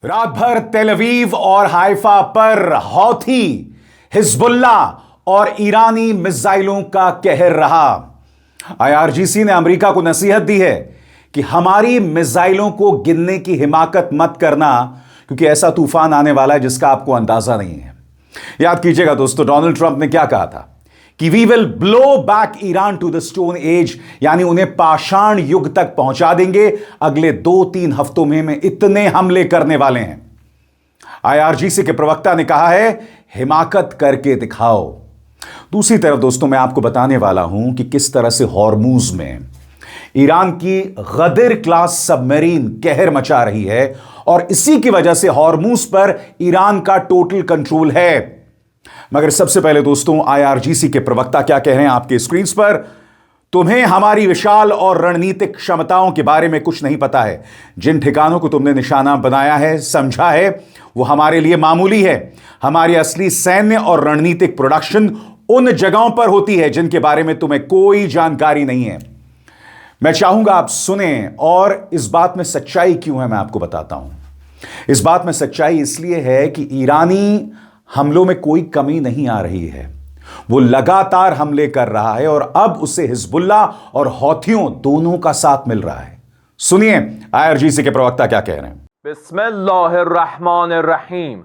रात भर तेल अवीव और हाइफा पर हौथी, हिजबुल्ला और ईरानी मिसाइलों का कहर रहा। आईआरजीसी ने अमेरिका को नसीहत दी है कि हमारी मिसाइलों को गिनने की हिमाकत मत करना, क्योंकि ऐसा तूफान आने वाला है जिसका आपको अंदाजा नहीं है। याद कीजिएगा दोस्तों, डोनाल्ड ट्रंप ने क्या कहा था कि we will blow back Iran to the stone age, यानी उन्हें पाषाण युग तक पहुंचा देंगे। अगले 2-3 हफ्तों में इतने हमले करने वाले हैं। आईआरजीसी के प्रवक्ता ने कहा है, हिमाकत करके दिखाओ। दूसरी तरफ दोस्तों, मैं आपको बताने वाला हूं कि किस तरह से हॉर्मूज में ईरान की गदर क्लास सबमरीन कहर मचा रही है, और इसी की वजह से हॉर्मूज पर ईरान का टोटल कंट्रोल है। मगर सबसे पहले दोस्तों, आईआरजीसी के प्रवक्ता क्या कह रहे हैं आपके स्क्रीन पर। तुम्हें हमारी विशाल और रणनीतिक क्षमताओं के बारे में कुछ नहीं पता है। जिन ठिकानों को तुमने निशाना बनाया है, समझा है, वो हमारे लिए मामूली है। हमारी असली सैन्य और रणनीतिक प्रोडक्शन उन जगहों पर होती है जिनके बारे में तुम्हें कोई जानकारी नहीं है। मैं चाहूंगा आप सुने, और इस बात में सच्चाई क्यों है मैं आपको बताता हूं। इस बात में सच्चाई इसलिए है कि ईरानी हमलों में कोई कमी नहीं आ रही है। वो लगातार हमले कर रहा है, और अब उसे हिजबुल्ला और हौथियों दोनों का साथ मिल रहा है। सुनिए आईआरजीसी के प्रवक्ता क्या कह रहे हैं। बिस्मिल्लाहिर्रहमानिर्रहीम।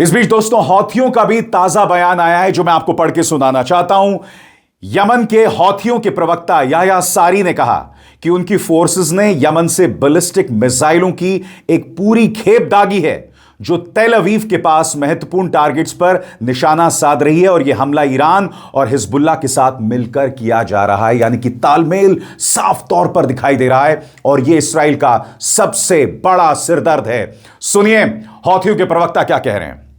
इस बीच दोस्तों, हौथियों का भी ताजा बयान आया है जो मैं आपको पढ़ के सुनाना चाहता हूं। यमन के हौथियों के प्रवक्ता याह्या सारी ने कहा कि उनकी फोर्सेस ने यमन से बैलिस्टिक मिसाइलों की एक पूरी खेप दागी है जो तेल अवीव के पास महत्वपूर्ण टारगेट्स पर निशाना साध रही है, और यह हमला ईरान और हिजबुल्ला के साथ मिलकर किया जा रहा है। यानी कि तालमेल साफ तौर पर दिखाई दे रहा है, और यह इसराइल का सबसे बड़ा सिरदर्द है। सुनिए हौथियों के प्रवक्ता क्या कह रहे हैं।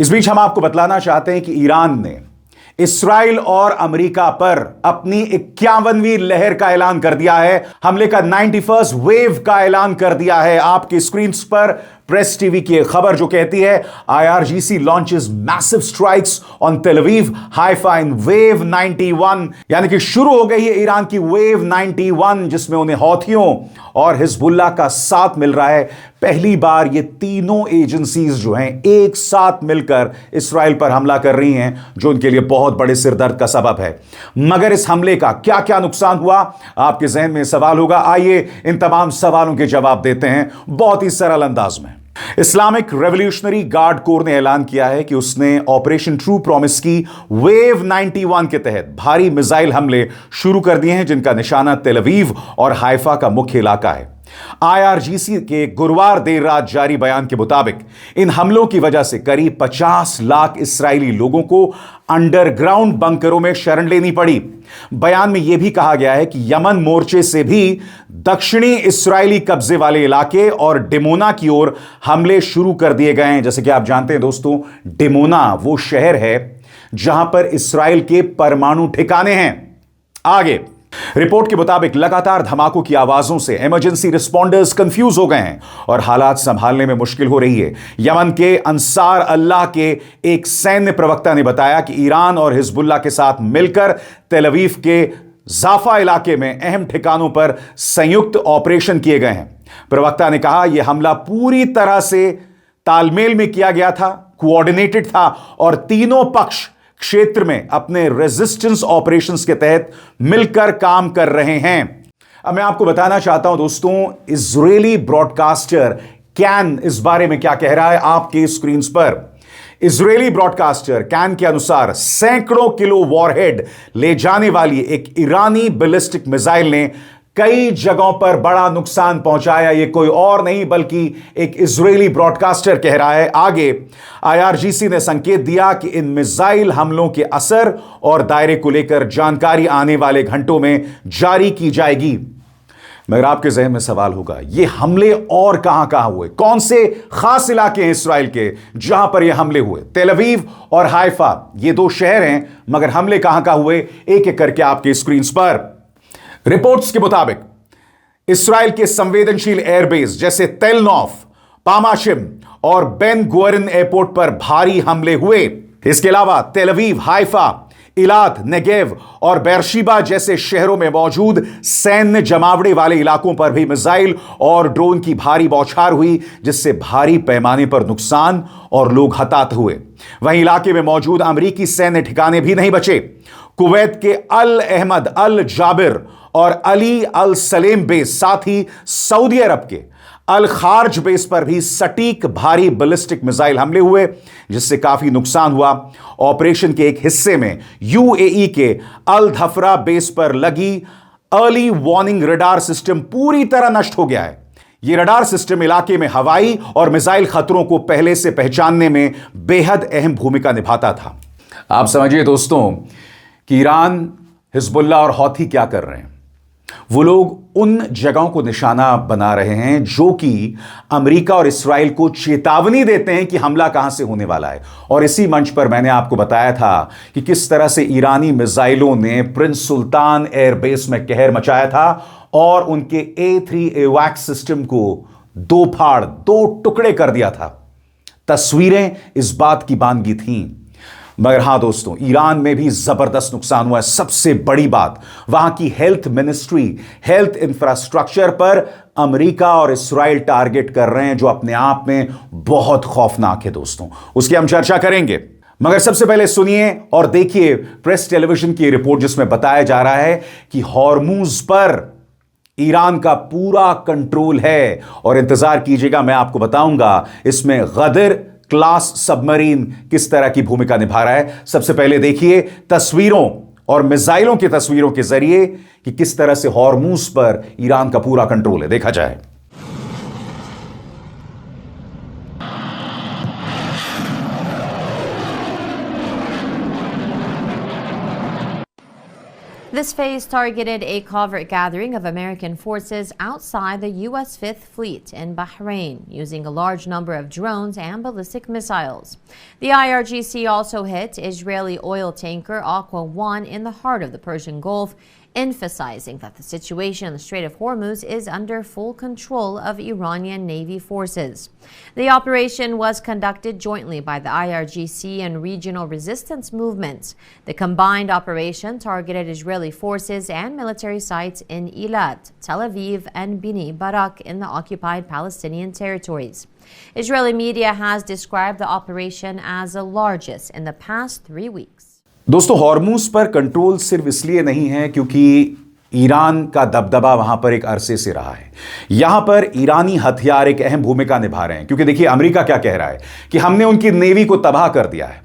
इस बीच हम आपको बतलाना चाहते हैं कि ईरान ने इसराइल और अमेरिका पर अपनी 51वीं लहर का ऐलान कर दिया है। हमले का 91st वेव का ऐलान कर दिया है। आपकी स्क्रीन पर प्रेस टीवी की एक खबर जो कहती है, IRGC launches massive strikes on तेल अवीव, हाइफा इन वेव 91, यानी कि शुरू हो गई है ईरान की वेव 91, जिसमें उन्हें हौथियों और हिजबुल्ला का साथ मिल रहा है। पहली बार ये तीनों एजेंसीज जो हैं एक साथ मिलकर इसराइल पर हमला कर रही हैं, जो उनके लिए बहुत बड़े सिरदर्द का सबब है। मगर इस हमले का क्या क्या नुकसान हुआ, आपके जहन में सवाल होगा। आइए इन तमाम सवालों के जवाब देते हैं बहुत ही सरल अंदाज में। इस्लामिक रेवोल्यूशनरी गार्ड कोर ने ऐलान किया है कि उसने ऑपरेशन ट्रू प्रॉमिस की वेव 91 के तहत भारी मिसाइल हमले शुरू कर दिए हैं, जिनका निशाना तेल अवीव और हाइफा का मुख्य इलाका है। आईआरजीसी के गुरुवार देर रात जारी बयान के मुताबिक इन हमलों की वजह से करीब 50 लाख इस्राएली लोगों को अंडरग्राउंड बंकरों में शरण लेनी पड़ी। बयान में यह भी कहा गया है कि यमन मोर्चे से भी दक्षिणी इस्राएली कब्जे वाले इलाके और डिमोना की ओर हमले शुरू कर दिए गए हैं। जैसे कि आप जानते हैं दोस्तों, डिमोना वो शहर है जहां पर इस्राएल के परमाणु ठिकाने हैं। आगे रिपोर्ट के मुताबिक लगातार धमाकों की आवाजों से इमरजेंसी रिस्पॉन्डर्स कंफ्यूज हो गए हैं और हालात संभालने में मुश्किल हो रही है। यमन के अंसार अल्लाह के एक सैन्य प्रवक्ता ने बताया कि ईरान और हिजबुल्लाह के साथ मिलकर तेल अवीव के जाफा इलाके में अहम ठिकानों पर संयुक्त ऑपरेशन किए गए हैं। प्रवक्ता ने कहा यह हमला पूरी तरह से तालमेल में किया गया था, कोऑर्डिनेटेड था और तीनों पक्ष क्षेत्र में अपने रेजिस्टेंस ऑपरेशंस के तहत मिलकर काम कर रहे हैं। अब मैं आपको बताना चाहता हूं दोस्तों, इजरायली ब्रॉडकास्टर कैन इस बारे में क्या कह रहा है आपके स्क्रीन पर। इजरायली ब्रॉडकास्टर कैन के अनुसार सैकड़ों किलो वॉरहेड ले जाने वाली एक ईरानी बैलिस्टिक मिसाइल ने कई जगहों पर बड़ा नुकसान पहुंचाया। यह कोई और नहीं बल्कि एक इजरायली ब्रॉडकास्टर कह रहा है। आगे आईआरजीसी ने संकेत दिया कि इन मिसाइल हमलों के असर और दायरे को लेकर जानकारी आने वाले घंटों में जारी की जाएगी। मगर आपके जहन में सवाल होगा, ये हमले और कहां हुए? कौन से खास इलाके हैं इसराइल के जहां पर ये हमले हुए? तेल अवीव और हाइफा, ये दो शहर हैं, मगर हमले कहां हुए एक एक करके आपके स्क्रीन पर। रिपोर्ट्स के मुताबिक इसराइल के संवेदनशील एयरबेस जैसे तेल नोफ, पामाशिम और बेन गुएरिन एयरपोर्ट पर भारी हमले हुए। इसके अलावा तेल अवीव, हाइफा, इलाद, नेगेव और बेरशिबा जैसे शहरों में मौजूद सैन्य जमावड़े वाले इलाकों पर भी मिसाइल और ड्रोन की भारी बौछार हुई, जिससे भारी पैमाने पर नुकसान और लोग हताहत हुए। वहीं इलाके में मौजूद अमेरिकी सैन्य ठिकाने भी नहीं बचे। कुवैत के अल अहमद अल जाबिर और अली अल सलेम बेस, साथ ही सऊदी अरब के अल खार्ज बेस पर भी सटीक भारी बैलिस्टिक मिसाइल हमले हुए, जिससे काफी नुकसान हुआ। ऑपरेशन के एक हिस्से में यूएई के अल धफरा बेस पर लगी अर्ली वार्निंग रडार सिस्टम पूरी तरह नष्ट हो गया है। यह रडार सिस्टम इलाके में हवाई और मिसाइल खतरों को पहले से पहचानने में बेहद अहम भूमिका निभाता था। आप समझिए दोस्तों कि ईरान, हिजबुल्लाह और हौथी क्या कर रहे हैं। वो लोग उन जगहों को निशाना बना रहे हैं जो कि अमेरिका और इस्राइल को चेतावनी देते हैं कि हमला कहां से होने वाला है। और इसी मंच पर मैंने आपको बताया था कि किस तरह से ईरानी मिसाइलों ने प्रिंस सुल्तान एयरबेस में कहर मचाया था और उनके A3 एवैक्स सिस्टम को दो टुकड़े कर दिया था। तस्वीरें इस बात की बानगी थीं। मगर हां दोस्तों, ईरान में भी जबरदस्त नुकसान हुआ है। सबसे बड़ी बात, वहां की हेल्थ मिनिस्ट्री हेल्थ इंफ्रास्ट्रक्चर पर अमेरिका और इस्राइल टारगेट कर रहे हैं, जो अपने आप में बहुत खौफनाक है दोस्तों। उसकी हम चर्चा करेंगे, मगर सबसे पहले सुनिए और देखिए प्रेस टेलीविजन की रिपोर्ट, जिसमें बताया जा रहा है कि हॉर्मुज पर ईरान का पूरा कंट्रोल है। और इंतजार कीजिएगा, मैं आपको बताऊंगा इसमें गदर क्लास सबमरीन किस तरह की भूमिका निभा रहा है। सबसे पहले देखिए तस्वीरों और मिसाइलों की तस्वीरों के जरिए कि किस तरह से हॉर्मुज पर ईरान का पूरा कंट्रोल है। देखा जाए। This phase targeted a covert gathering of American forces outside the U.S. Fifth Fleet in Bahrain, using a large number of drones and ballistic missiles. The IRGC also hit Israeli oil tanker Aqua One in the heart of the Persian Gulf, emphasizing that the situation in the Strait of Hormuz is under full control of Iranian Navy forces. The operation was conducted jointly by the IRGC and regional resistance movements. The combined operation targeted Israeli forces and military sites in Eilat, Tel Aviv, and Bini Barak in the occupied Palestinian territories. Israeli media has described the operation as the largest in the past 3 weeks. दोस्तों, Hormuz पर control सिर्फ इसलिए नहीं है क्योंकि Iran का दबदबा वहां पर एक अरसे से रहा है। यहां पर ईरानी हथियार एक अहम भूमिका निभा रहे हैं, क्योंकि देखिए अमेरिका क्या कह रहा है कि हमने उनकी नेवी को तबाह कर दिया है।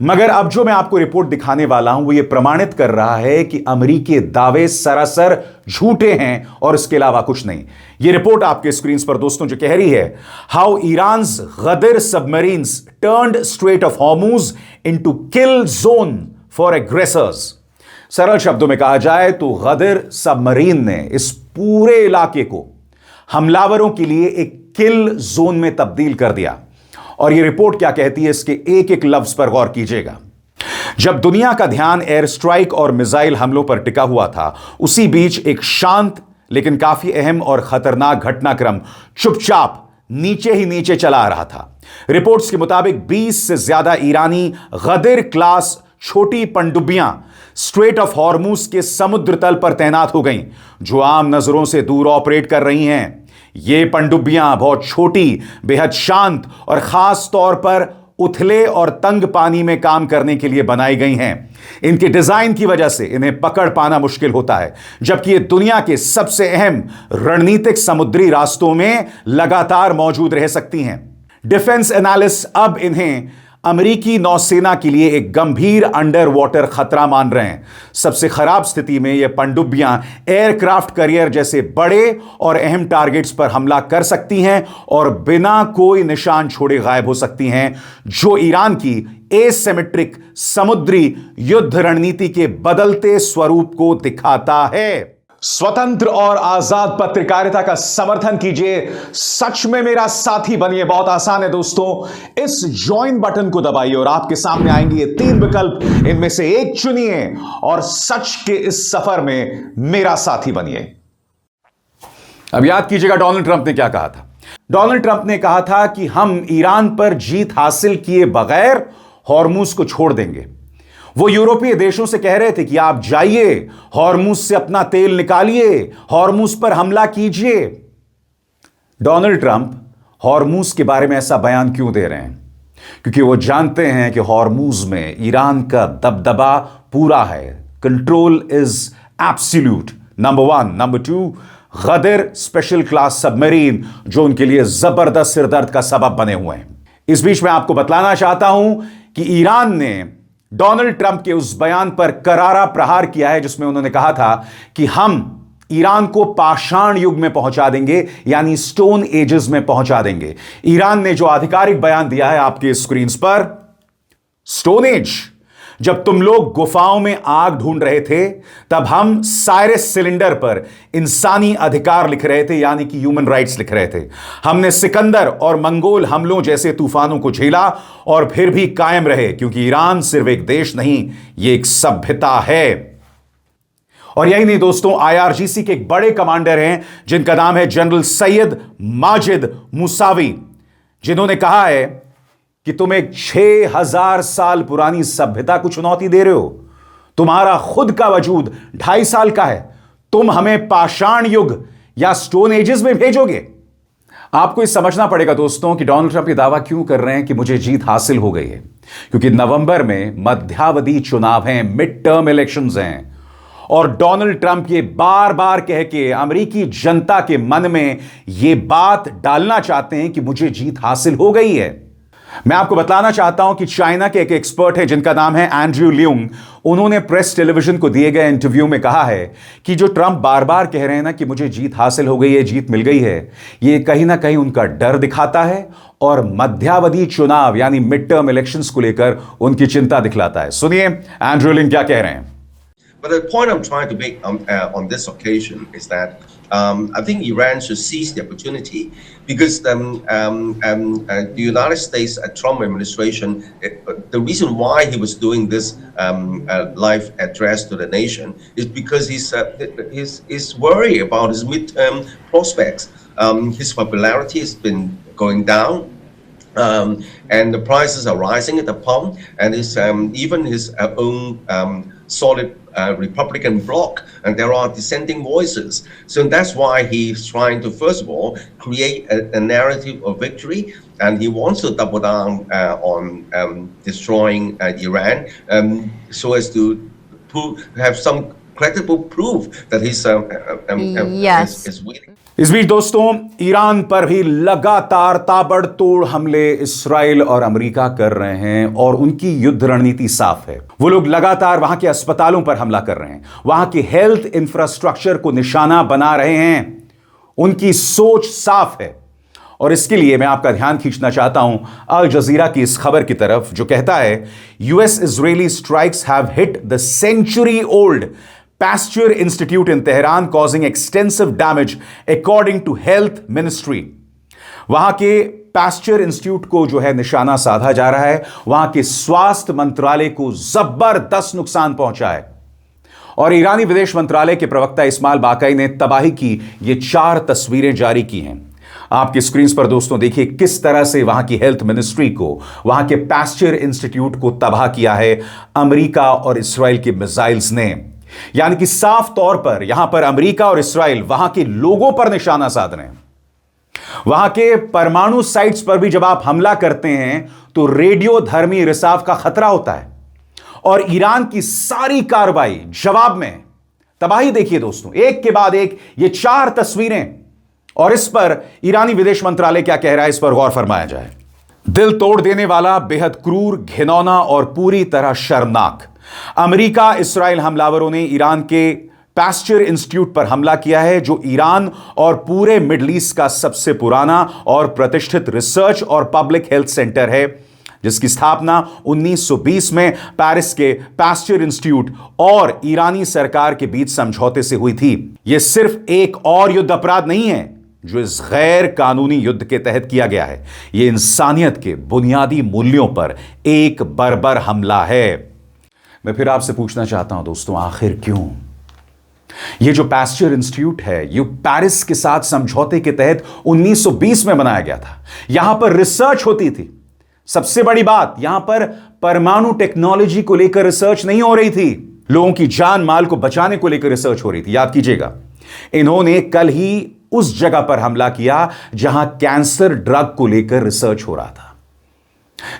मगर अब जो मैं आपको रिपोर्ट दिखाने वाला हूं वो ये प्रमाणित कर रहा है कि अमेरिकी दावे सरासर झूठे हैं और इसके अलावा कुछ नहीं। ये रिपोर्ट आपके स्क्रीन पर दोस्तों जो कह रही है, how Iran's Ghadir submarines turned strait of Hormuz into kill zone for aggressors. सरल शब्दों में कहा जाए तो गदर सबमरीन ने इस पूरे इलाके को हमलावरों के लिए एक किल जोन में तब्दील कर दिया। और यह रिपोर्ट क्या कहती है, इसके एक एक लफ्ज पर गौर कीजिएगा। जब दुनिया का ध्यान एयर स्ट्राइक और मिसाइल हमलों पर टिका हुआ था, उसी बीच एक शांत लेकिन काफी अहम और खतरनाक घटनाक्रम चुपचाप नीचे ही नीचे चला आ रहा था। रिपोर्ट्स के मुताबिक 20 से ज्यादा ईरानी गदर क्लास छोटी पनडुब्बियां स्ट्रेट ऑफ हॉर्मुज के समुद्र तल पर तैनात हो गईं, जो आम नजरों से दूर ऑपरेट कर रही हैं। ये पनडुब्बियां बहुत छोटी, बेहद शांत और खास तौर पर उथले और तंग पानी में काम करने के लिए बनाई गई हैं। इनके डिजाइन की वजह से इन्हें पकड़ पाना मुश्किल होता है, जबकि ये दुनिया के सबसे अहम रणनीतिक समुद्री रास्तों में लगातार मौजूद रह सकती हैं। डिफेंस एनालिस्ट अब इन्हें अमेरिकी नौसेना के लिए एक गंभीर अंडर वाटर खतरा मान रहे हैं। सबसे खराब स्थिति में यह पनडुब्बियां एयरक्राफ्ट कैरियर जैसे बड़े और अहम टारगेट्स पर हमला कर सकती हैं और बिना कोई निशान छोड़े गायब हो सकती हैं, जो ईरान की एसिमेट्रिक समुद्री युद्ध रणनीति के बदलते स्वरूप को दिखाता है। स्वतंत्र और आजाद पत्रकारिता का समर्थन कीजिए, सच में मेरा साथी बनिए। बहुत आसान है दोस्तों, इस ज्वाइन बटन को दबाइए और आपके सामने आएंगे ये 3 विकल्प, इनमें से एक चुनिए और सच के इस सफर में मेरा साथी बनिए। अब याद कीजिएगा डोनाल्ड ट्रंप ने क्या कहा था। डोनाल्ड ट्रंप ने कहा था कि हम ईरान पर जीत हासिल किए बगैर हॉर्मुज को छोड़ देंगे। वो यूरोपीय देशों से कह रहे थे कि आप जाइए, हॉर्मुज से अपना तेल निकालिए, हॉर्मुज पर हमला कीजिए। डोनाल्ड ट्रंप हॉर्मुज के बारे में ऐसा बयान क्यों दे रहे हैं? क्योंकि वो जानते हैं कि हॉर्मुज में ईरान का दबदबा पूरा है। Control is absolute. Number 1। Number 2, गदर स्पेशल क्लास सबमरीन, जो उनके लिए जबरदस्त सिरदर्द का सबब बने हुए हैं। इस बीच में आपको बतलाना चाहता हूं कि ईरान ने डोनाल्ड ट्रंप के उस बयान पर करारा प्रहार किया है, जिसमें उन्होंने कहा था कि हम ईरान को पाषाण युग में पहुंचा देंगे, यानी स्टोन एजेस में पहुंचा देंगे। ईरान ने जो आधिकारिक बयान दिया है आपके स्क्रीन पर, स्टोन एज, जब तुम लोग गुफाओं में आग ढूंढ रहे थे, तब हम साइरस सिलेंडर पर इंसानी अधिकार लिख रहे थे, यानी कि ह्यूमन राइट्स लिख रहे थे। हमने सिकंदर और मंगोल हमलों जैसे तूफानों को झेला और फिर भी कायम रहे, क्योंकि ईरान सिर्फ एक देश नहीं, यह एक सभ्यता है। और यही नहीं दोस्तों, आईआरजीसी के एक बड़े कमांडर हैं जिनका नाम है जनरल सैयद माजिद मूसावी, जिन्होंने कहा है कि तुम एक 6000 साल पुरानी सभ्यता को चुनौती दे रहे हो। तुम्हारा खुद का वजूद 2.5 साल का है, तुम हमें पाषाण युग या स्टोन एजेस में भेजोगे। आपको ये समझना पड़ेगा दोस्तों कि डोनाल्ड ट्रंप ये दावा क्यों कर रहे हैं कि मुझे जीत हासिल हो गई है। क्योंकि नवंबर में मध्यावधि चुनाव हैं, मिड टर्म इलेक्शंस हैं, और डोनाल्ड ट्रंप ये बार बार कह के अमेरिकी जनता के मन में ये बात डालना चाहते हैं कि मुझे जीत हासिल हो गई है। मैं आपको बताना चाहता हूं कि चाइना के एक एक्सपर्ट है जिनका नाम है एंड्रयू ल्यूंग। उन्होंने प्रेस टेलीविजन को दिए गए इंटरव्यू में कहा है कि जो ट्रंप बार बार कह रहे हैं ना कि मुझे जीत हासिल हो गई है, जीत मिल गई है, ये कहीं ना कहीं उनका डर दिखाता है और मध्यावधि चुनाव यानी मिड टर्म इलेक्शंस को लेकर उनकी चिंता दिखलाता है। सुनिए एंड्रयू ल्यूंग क्या कह रहे हैं। But the point I'm trying to make on this occasion is that I think Iran should seize the opportunity because the United States Trump administration, the reason why he was doing this live address to the nation is because he's worried about his midterm prospects. His popularity has been going down. And the prices are rising at the pump, and even his own solid Republican bloc, and there are dissenting voices. So that's why he's trying to, first of all, create a narrative of victory, and he wants to double down on destroying Iran, so as to have some credible proof that he's is winning. इस बीच दोस्तों, Iran पर भी लगातार ताबड़तोड़ हमले Israel और America कर रहे हैं और उनकी युद्ध रणनीति साफ है। वो लोग लगातार वहां के अस्पतालों पर हमला कर रहे हैं, वहां के हेल्थ इंफ्रास्ट्रक्चर को निशाना बना रहे हैं। उनकी सोच साफ है और इसके लिए मैं आपका ध्यान खींचना चाहता हूं अल जजीरा की इस खबर की तरफ, जो कहता है US Israeli strikes have hit the century old Pasteur Institute in Tehran, causing extensive damage according to health ministry. वहां के पास्चर इंस्टीट्यूट को जो है निशाना साधा जा रहा है, वहां के स्वास्थ्य मंत्रालय को जबरदस्त नुकसान पहुंचा है। और ईरानी विदेश मंत्रालय के प्रवक्ता इस्माइल बाकाई ने तबाही की ये 4 तस्वीरें जारी की हैं। आपकी स्क्रीन पर दोस्तों देखिए किस तरह से वहां की हेल्थ मिनिस्ट्री को, वहां के पास्चर इंस्टीट्यूट को तबाह किया है अमेरिका और इस्राएल के मिसाइल्स ने। यानी कि साफ तौर पर यहां पर अमेरिका और इस्राएल वहां के लोगों पर निशाना साध रहे हैं। वहां के परमाणु साइट्स पर भी जब आप हमला करते हैं तो रेडियो धर्मी रिसाव का खतरा होता है। और ईरान की सारी कार्रवाई जवाब में तबाही देखिए दोस्तों, एक के बाद एक ये 4 तस्वीरें। और इस पर ईरानी विदेश मंत्रालय क्या कह रहा है, इस पर गौर फरमाया जाए। दिल तोड़ देने वाला, बेहद क्रूर, घिनौना और पूरी तरह शर्मनाक। अमेरिका इस्राएल हमलावरों ने ईरान के पास्चर इंस्टीट्यूट पर हमला किया है, जो ईरान और पूरे मिडिल ईस्ट का सबसे पुराना और प्रतिष्ठित रिसर्च और पब्लिक हेल्थ सेंटर है, जिसकी स्थापना 1920 में पेरिस के पास्चर इंस्टीट्यूट और ईरानी सरकार के बीच समझौते से हुई थी। यह सिर्फ एक और युद्ध अपराध नहीं है जो इस गैर कानूनी युद्ध के तहत किया गया है, यह इंसानियत के बुनियादी मूल्यों पर एक बर्बर हमला है। मैं फिर आपसे पूछना चाहता हूं दोस्तों, आखिर क्यों? यह जो पास्चर इंस्टीट्यूट है, यह पेरिस के साथ समझौते के तहत 1920 में बनाया गया था। यहां पर रिसर्च होती थी। सबसे बड़ी बात, यहां पर परमाणु टेक्नोलॉजी को लेकर रिसर्च नहीं हो रही थी, लोगों की जान माल को बचाने को लेकर रिसर्च हो रही थी। याद कीजिएगा, इन्होंने कल ही उस जगह पर हमला किया जहां कैंसर ड्रग को लेकर रिसर्च हो रहा था,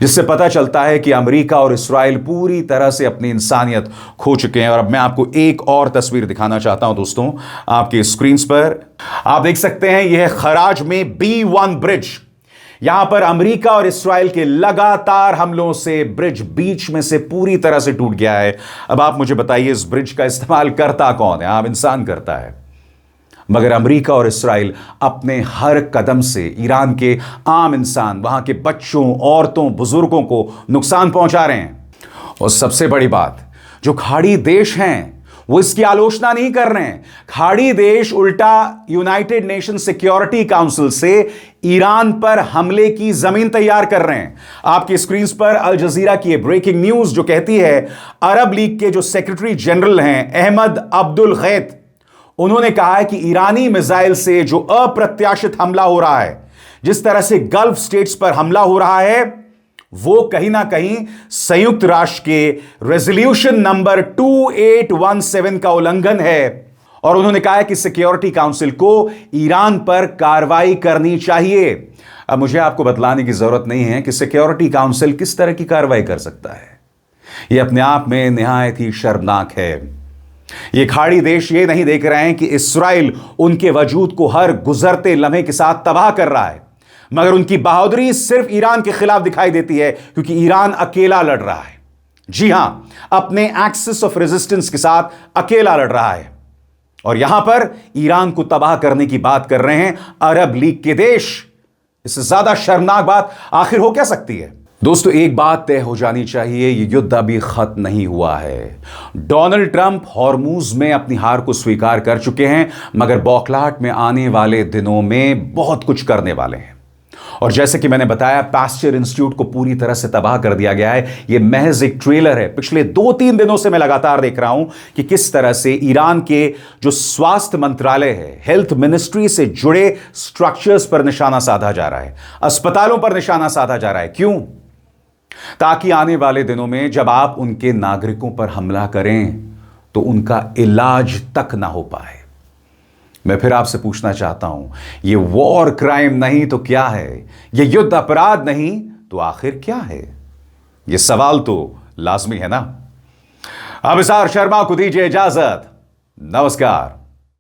जिससे पता चलता है कि अमेरिका और इस्राएल पूरी तरह से अपनी इंसानियत खो चुके हैं। और अब मैं आपको एक और तस्वीर दिखाना चाहता हूं दोस्तों, आपकी स्क्रीन पर आप देख सकते हैं, यह है खराज में B1 ब्रिज। यहां पर अमेरिका और इस्राएल के लगातार हमलों से ब्रिज बीच में से पूरी तरह से टूट गया है। अब आप मुझे बताइए, इस ब्रिज का इस्तेमाल करता कौन है? आम इंसान करता है, मगर अमेरिका और इस्राएल अपने हर कदम से ईरान के आम इंसान, वहां के बच्चों, औरतों, बुजुर्गों को नुकसान पहुंचा रहे हैं। और सबसे बड़ी बात, जो खाड़ी देश हैं वो इसकी आलोचना नहीं कर रहे हैं। खाड़ी देश उल्टा यूनाइटेड नेशन सिक्योरिटी काउंसिल से ईरान पर हमले की जमीन तैयार कर रहे हैं। आपकी स्क्रीन पर अल जजीरा की ब्रेकिंग न्यूज जो कहती है, अरब लीग के जो सेक्रेटरी जनरल हैं अहमद अब्दुल गैत, उन्होंने कहा है कि ईरानी मिसाइल से जो अप्रत्याशित हमला हो रहा है, जिस तरह से गल्फ स्टेट्स पर हमला हो रहा है, वो कहीं ना कहीं संयुक्त राष्ट्र के रेजोल्यूशन नंबर 2817 का उल्लंघन है। और उन्होंने कहा है कि सिक्योरिटी काउंसिल को ईरान पर कार्रवाई करनी चाहिए। अब मुझे आपको बतलाने की जरूरत नहीं है कि सिक्योरिटी काउंसिल किस तरह की कार्रवाई कर सकता है। यह अपने आप में निहायत ही शर्मनाक है। ये खाड़ी देश ये नहीं देख रहे हैं कि इस्राएल उनके वजूद को हर गुजरते लम्हे के साथ तबाह कर रहा है, मगर उनकी बहादुरी सिर्फ ईरान के खिलाफ दिखाई देती है, क्योंकि ईरान अकेला लड़ रहा है। जी हां, अपने एक्सिस ऑफ रेजिस्टेंस के साथ अकेला लड़ रहा है। और यहां पर ईरान को तबाह करने की बात कर रहे हैं अरब लीग के देश। इससे ज्यादा शर्मनाक बात आखिर हो क्या सकती है? दोस्तों, एक बात तय हो जानी चाहिए, यह युद्ध अभी खत्म नहीं हुआ है। डोनाल्ड ट्रंप हॉर्मूज में अपनी हार को स्वीकार कर चुके हैं, मगर बौखलाहट में आने वाले दिनों में बहुत कुछ करने वाले हैं। और जैसे कि मैंने बताया, पास्चर इंस्टीट्यूट को पूरी तरह से तबाह कर दिया गया है। यह महज एक ट्रेलर है। पिछले 2-3 दिनों से मैं लगातार देख रहा हूं कि किस तरह से ईरान के जो स्वास्थ्य मंत्रालय है, हेल्थ मिनिस्ट्री से जुड़े स्ट्रक्चर्स पर निशाना साधा जा रहा है, अस्पतालों पर निशाना साधा जा रहा है। क्यों? ताकि आने वाले दिनों में जब आप उनके नागरिकों पर हमला करें तो उनका इलाज तक ना हो पाए। मैं फिर आपसे पूछना चाहता हूं, यह वॉर क्राइम नहीं तो क्या है? यह युद्ध अपराध नहीं तो आखिर क्या है? यह सवाल तो लाजमी है ना। अब अभिसार शर्मा को दीजिए इजाजत। नमस्कार।